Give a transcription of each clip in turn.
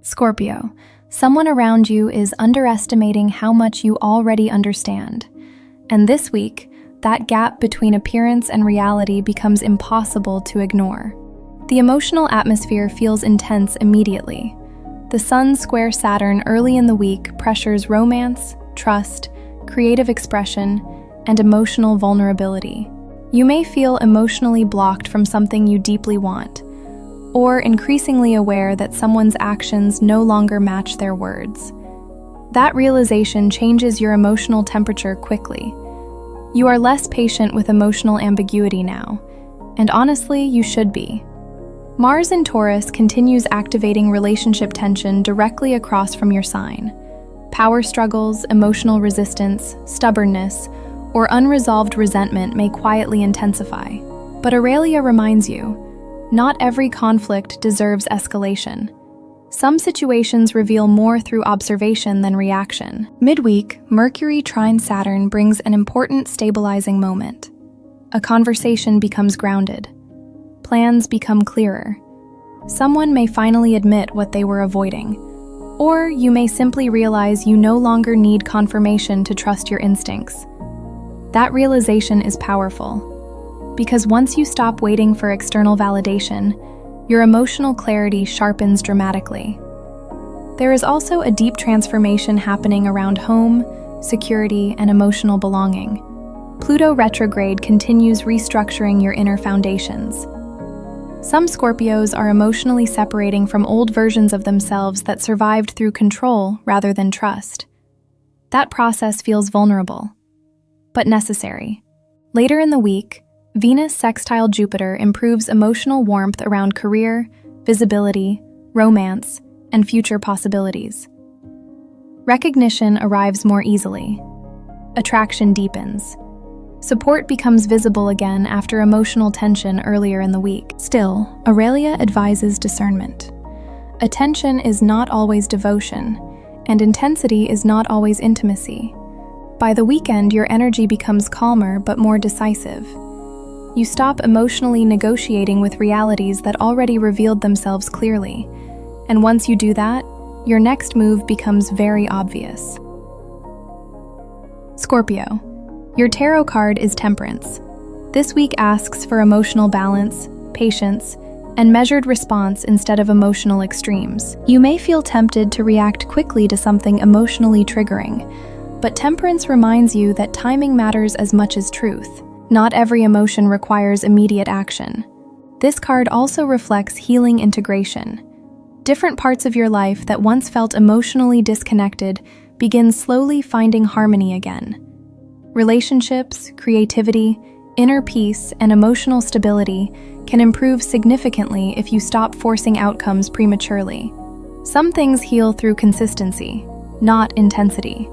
Scorpio, someone around you is underestimating how much you already understand. And this week, that gap between appearance and reality becomes impossible to ignore. The emotional atmosphere feels intense immediately. The Sun square Saturn early in the week pressures romance, trust, creative expression, and emotional vulnerability. You may feel emotionally blocked from something you deeply want, or increasingly aware that someone's actions no longer match their words. That realization changes your emotional temperature quickly. You are less patient with emotional ambiguity now, and honestly, you should be. Mars in Taurus continues activating relationship tension directly across from your sign. Power struggles, emotional resistance, stubbornness, or unresolved resentment may quietly intensify. But Aurelia reminds you, not every conflict deserves escalation. Some situations reveal more through observation than reaction. Midweek, Mercury trine Saturn brings an important stabilizing moment. A conversation becomes grounded. Plans become clearer. Someone may finally admit what they were avoiding. Or you may simply realize you no longer need confirmation to trust your instincts. That realization is powerful. Because once you stop waiting for external validation, your emotional clarity sharpens dramatically. There is also a deep transformation happening around home, security, and emotional belonging. Pluto retrograde continues restructuring your inner foundations. Some Scorpios are emotionally separating from old versions of themselves that survived through control rather than trust. That process feels vulnerable, but necessary. Later in the week, Venus sextile Jupiter improves emotional warmth around career, visibility, romance, and future possibilities. Recognition arrives more easily. Attraction deepens. Support becomes visible again after emotional tension earlier in the week. Still, Aurelia advises discernment. Attention is not always devotion, and intensity is not always intimacy. By the weekend, your energy becomes calmer but more decisive. You stop emotionally negotiating with realities that already revealed themselves clearly. And once you do that, your next move becomes very obvious. Scorpio, your tarot card is Temperance. This week asks for emotional balance, patience, and measured response instead of emotional extremes. You may feel tempted to react quickly to something emotionally triggering, but Temperance reminds you that timing matters as much as truth. Not every emotion requires immediate action. This card also reflects healing integration. Different parts of your life that once felt emotionally disconnected begin slowly finding harmony again. Relationships, creativity, inner peace, and emotional stability can improve significantly if you stop forcing outcomes prematurely. Some things heal through consistency, not intensity.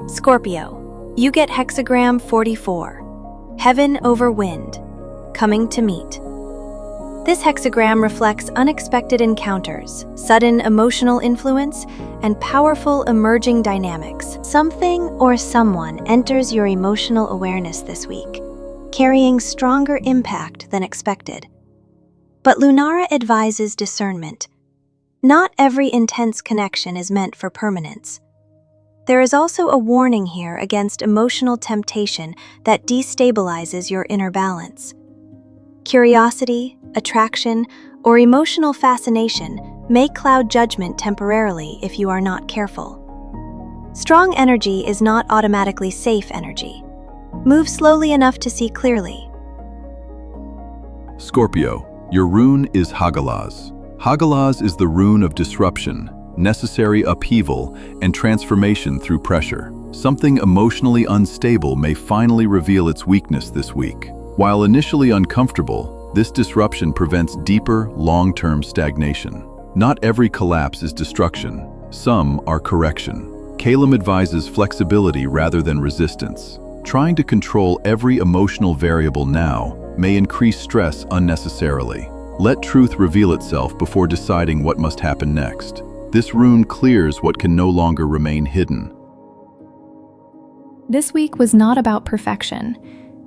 Scorpio, you get hexagram 44, Heaven over Wind, coming to meet. This hexagram reflects unexpected encounters, sudden emotional influence, and powerful emerging dynamics. Something or someone enters your emotional awareness this week, carrying stronger impact than expected. But Lunara advises discernment. Not every intense connection is meant for permanence. There is also a warning here against emotional temptation that destabilizes your inner balance. Curiosity, attraction, or emotional fascination may cloud judgment temporarily if you are not careful. Strong energy is not automatically safe energy. Move slowly enough to see clearly. Scorpio, your rune is Hagalaz. Hagalaz is the rune of disruption, necessary upheaval, and transformation through pressure. Something emotionally unstable may finally reveal its weakness this week. While initially uncomfortable, this disruption prevents deeper, long-term stagnation. Not every collapse is destruction. Some are correction. Kalem advises flexibility rather than resistance. Trying to control every emotional variable now may increase stress unnecessarily. Let truth reveal itself before deciding what must happen next. This rune clears what can no longer remain hidden. This week was not about perfection.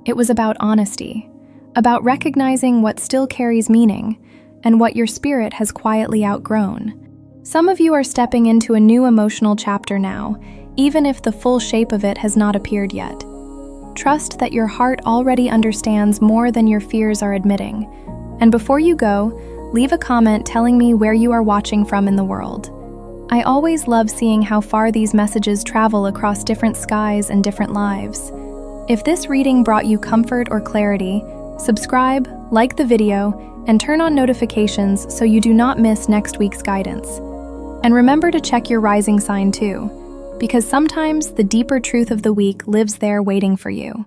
It was about honesty, about recognizing what still carries meaning, and what your spirit has quietly outgrown. Some of you are stepping into a new emotional chapter now, even if the full shape of it has not appeared yet. Trust that your heart already understands more than your fears are admitting. And before you go, leave a comment telling me where you are watching from in the world. I always love seeing how far these messages travel across different skies and different lives. If this reading brought you comfort or clarity, subscribe, like the video, and turn on notifications so you do not miss next week's guidance. And remember to check your rising sign too, because sometimes the deeper truth of the week lives there waiting for you.